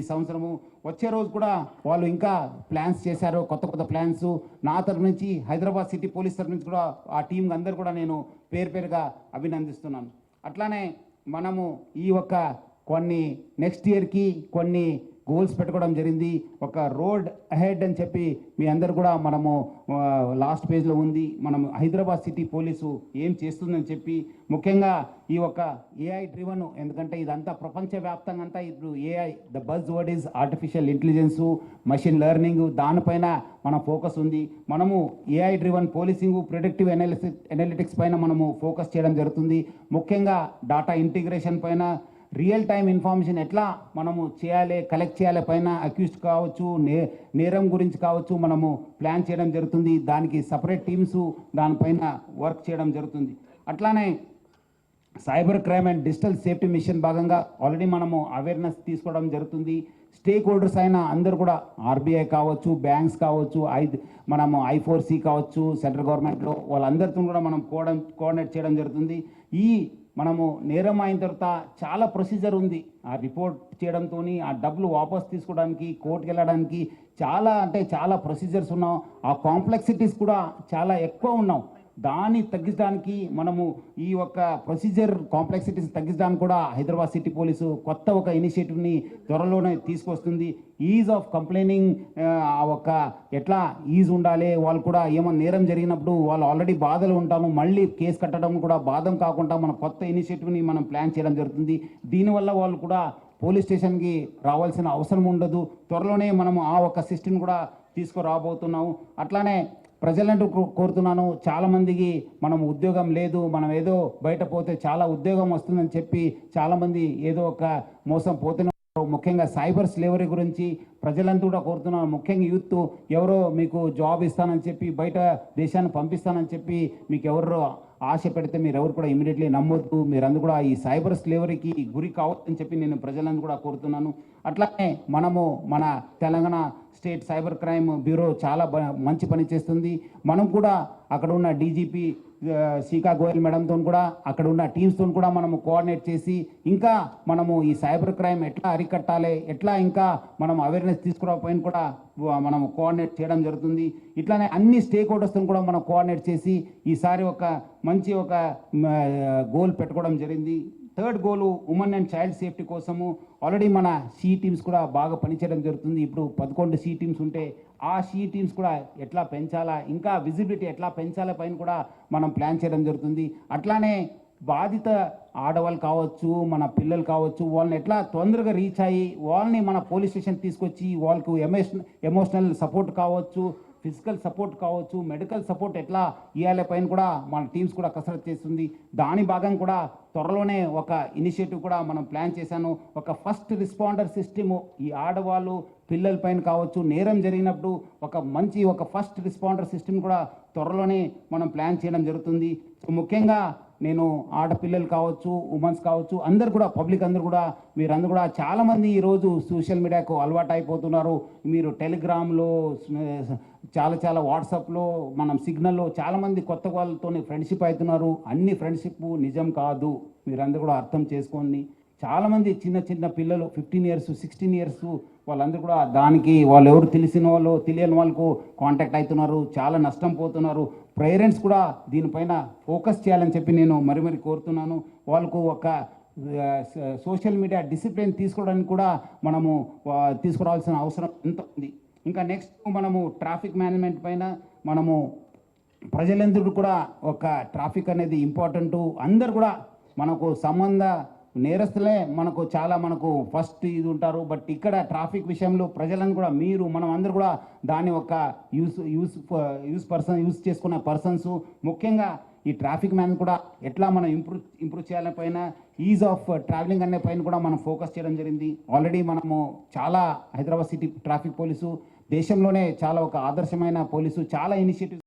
ఈ సంవత్సరము వచ్చే రోజు కూడా వాళ్ళు ఇంకా ప్లాన్స్ చేశారు, కొత్త కొత్త ప్లాన్స్. నా తరఫు నుంచి హైదరాబాద్ సిటీ పోలీస్ తరఫు నుంచి కూడా ఆ టీం అందరూ కూడా నేను పేరుగా అభినందిస్తున్నాను. అట్లానే మనము ఈ ఒక్క కొన్ని నెక్స్ట్ ఇయర్కి కొన్ని గోల్స్ పెట్టుకోవడం జరిగింది. ఒక రోడ్ అహెడ్ అని చెప్పి మీ అందరు కూడా మనము లాస్ట్ పేజ్లో ఉంది. మనం హైదరాబాద్ సిటీ పోలీసు ఏం చేస్తుందని చెప్పి ముఖ్యంగా ఈ ఒక ఏఐ డ్రివన్, ఎందుకంటే ఇదంతా ప్రపంచవ్యాప్తంగా అంతా ఇప్పుడు AI the buzz word is artificial intelligence, machine learning, దానిపైన మన ఫోకస్ ఉంది. మనము AI driven policing, predictive analytics పైన మనము ఫోకస్ చేయడం జరుగుతుంది. ముఖ్యంగా డాటా ఇంటిగ్రేషన్ పైన, రియల్ టైం ఇన్ఫర్మేషన్ ఎట్లా మనము చేయాలి, కలెక్ట్ చేయాలి పైన, అక్యూజ్డ్ కావచ్చు, నేరం గురించి కావచ్చు, మనము ప్లాన్ చేయడం జరుగుతుంది. దానికి సపరేట్ టీమ్స్ దానిపైన వర్క్ చేయడం జరుగుతుంది. అట్లానే cyber crime and digital safety mission భాగంగా ఆల్రెడీ మనము అవేర్నెస్ తీసుకోవడం జరుగుతుంది. స్టేక్ హోల్డర్స్ అయిన అందరూ కూడా ఆర్బీఐ కావచ్చు, బ్యాంక్స్ కావచ్చు, మనము I4C కావచ్చు, సెంట్రల్ గవర్నమెంట్లో వాళ్ళందరితో కూడా మనం కోఆర్డినేట్ చేయడం జరుగుతుంది. ఈ మనము నేరం అయిన తర్వాత చాలా ప్రొసీజర్ ఉంది. ఆ రిపోర్ట్ చేయడంతో ఆ డబ్బులు వాపస్ తీసుకోవడానికి, కోర్టుకి వెళ్ళడానికి చాలా ప్రొసీజర్స్ ఉన్నాం. ఆ కాంప్లెక్సిటీస్ కూడా చాలా ఎక్కువ ఉన్నాం. దాన్ని తగ్గించడానికి మనము ఈ యొక్క ప్రొసీజర్ కాంప్లెక్సిటీస్ తగ్గించడానికి కూడా హైదరాబాద్ సిటీ పోలీసు కొత్త ఒక ఇనిషియేటివ్ని త్వరలోనే తీసుకొస్తుంది. ఈజ్ ఆఫ్ కంప్లైనింగ్, ఆ ఒక ఎట్లా ఈజ్ ఉండాలి, వాళ్ళు కూడా ఏమైనా నేరం జరిగినప్పుడు వాళ్ళు ఆల్రెడీ బాధలు ఉంటాము, మళ్ళీ కేసు కట్టడం కూడా బాధం కాకుండా మన కొత్త ఇనిషియేటివ్ని మనం ప్లాన్ చేయడం జరుగుతుంది. దీనివల్ల వాళ్ళు కూడా పోలీస్ స్టేషన్కి రావాల్సిన అవసరం ఉండదు. త్వరలోనే మనము ఆ ఒక సిస్టమ్ కూడా తీసుకురాబోతున్నాము. అట్లానే ప్రజలంటూ కోరుతున్నాను, చాలామందికి మనం ఉద్యోగం లేదు, మనం ఏదో బయట పోతే చాలా ఉద్యోగం వస్తుందని చెప్పి చాలామంది ఏదో ఒక మోసం పోతున్నారు. ముఖ్యంగా సైబర్ స్లేవరీ గురించి ప్రజలంతా కూడా కోరుతున్నాను. ముఖ్యంగా యూత్ ఎవరో మీకు జాబ్ ఇస్తానని చెప్పి, బయట దేశాన్ని పంపిస్తానని చెప్పి మీకు ఎవరో ఆశ పెడితే మీరు ఎవరు కూడా ఇమీడియట్లీ నమ్మొద్దు. మీరందరూ కూడా ఈ సైబర్ స్లేవరీకి గురి కావద్దని చెప్పి నేను ప్రజలందరూ కూడా కోరుతున్నాను. అట్లానే మనము మన Telangana state cyber crime bureau చాలా మంచి పని చేస్తుంది. మనం కూడా అక్కడ ఉన్న డీజీపీ శీకా గోయల్ మేడంతో కూడా, అక్కడ ఉన్న టీమ్స్తో కూడా మనము కోఆర్డినేట్ చేసి ఇంకా మనము ఈ సైబర్ క్రైమ్ ఎట్లా అరికట్టాలి, ఎట్లా ఇంకా మనం అవేర్నెస్ తీసుకురాకపోయిన కూడా మనం కోఆర్డినేట్ చేయడం జరుగుతుంది. ఇట్లానే అన్ని స్టేక్ హోల్డర్స్తో కూడా మనం కోఆర్డినేట్ చేసి ఈసారి ఒక మంచి ఒక గోల్ పెట్టుకోవడం జరిగింది. Third goal women and child safety కోసము ఆల్రెడీ మన సి టీమ్స్ కూడా బాగా పనిచేయడం జరుగుతుంది. ఇప్పుడు 11 సి టీమ్స్ ఉంటే ఆ సి టీమ్స్ కూడా ఎట్లా పెంచాలా, ఇంకా విజిబిలిటీ ఎట్లా పెంచాలా పైన కూడా మనం ప్లాన్ చేయడం జరుగుతుంది. అట్లానే బాధిత ఆడవాళ్ళు కావచ్చు, మన పిల్లలు కావచ్చు, వాళ్ళని ఎట్లా తొందరగా రీచ్ అయ్యి వాళ్ళని మన పోలీస్ స్టేషన్ తీసుకొచ్చి వాళ్ళకు ఎమోషనల్ సపోర్ట్ కావచ్చు, ఫిజికల్ సపోర్ట్ కావచ్చు, మెడికల్ సపోర్ట్ ఎట్లా ఇవ్వాలి పైన కూడా మన టీమ్స్ కూడా కసరత్తు చేస్తుంది. దాని భాగం కూడా త్వరలోనే ఒక ఇనిషియేటివ్ కూడా మనం ప్లాన్ చేశాను. ఒక ఫస్ట్ రెస్పాండర్ సిస్టము ఈ ఆడవాళ్ళు పిల్లల పైన కావచ్చు, నేరం జరిగినప్పుడు ఒక ఫస్ట్ రెస్పాండర్ సిస్టమ్ కూడా త్వరలోనే మనం ప్లాన్ చేయడం జరుగుతుంది. సో ముఖ్యంగా నేను ఆడపిల్లలు కావచ్చు, ఉమెన్స్ కావచ్చు, అందరు కూడా పబ్లిక్ అందరూ కూడా మీరందరూ కూడా చాలామంది ఈరోజు సోషల్ మీడియాకు అలవాటు అయిపోతున్నారు. మీరు టెలిగ్రామ్లో చాలా వాట్సాప్లో మనం సిగ్నల్లో చాలామంది కొత్త వాళ్ళతో ఫ్రెండ్షిప్ అవుతున్నారు. అన్ని ఫ్రెండ్షిప్ నిజం కాదు, మీరందరూ కూడా అర్థం చేసుకోండి. చాలామంది చిన్న పిల్లలు 15 years 16 years వాళ్ళందరూ కూడా దానికి వాళ్ళు ఎవరు తెలిసిన వాళ్ళు తెలియని వాళ్ళకు కాంటాక్ట్ అవుతున్నారు, చాలా నష్టం పోతున్నారు. పేరెంట్స్ కూడా దీనిపైన ఫోకస్ చేయాలని చెప్పి నేను మరి కోరుతున్నాను. వాళ్ళకు ఒక సోషల్ మీడియా డిసిప్లిన్ తీసుకోవడానికి కూడా మనము తీసుకురావాల్సిన అవసరం ఎంత ఉంది. ఇంకా నెక్స్ట్ మనము ట్రాఫిక్ మేనేజ్మెంట్ పైన మనము ప్రజలందరూ కూడా ఒక ట్రాఫిక్ అనేది ఇంపార్టెంట్. అందరు కూడా మనకు నేరస్తులే మనకు ఫస్ట్ ఇది ఉంటారు. బట్ ఇక్కడ ట్రాఫిక్ విషయంలో ప్రజలను కూడా మనం అందరూ కూడా దాన్ని ఒక యూస్ చేసుకున్న పర్సన్స్, ముఖ్యంగా ఈ ట్రాఫిక్ మ్యాన్ కూడా ఎట్లా మనం ఇంప్రూవ్ చేయాలని పైన, ఈజ్ ఆఫ్ ట్రావెలింగ్ అనే పైన కూడా మనం ఫోకస్ చేయడం జరిగింది. ఆల్రెడీ మనము చాలా హైదరాబాద్ సిటీ ట్రాఫిక్ పోలీసు దేశంలోనే చాలా ఒక ఆదర్శమైన పోలీసు, చాలా ఇనిషియేటివ్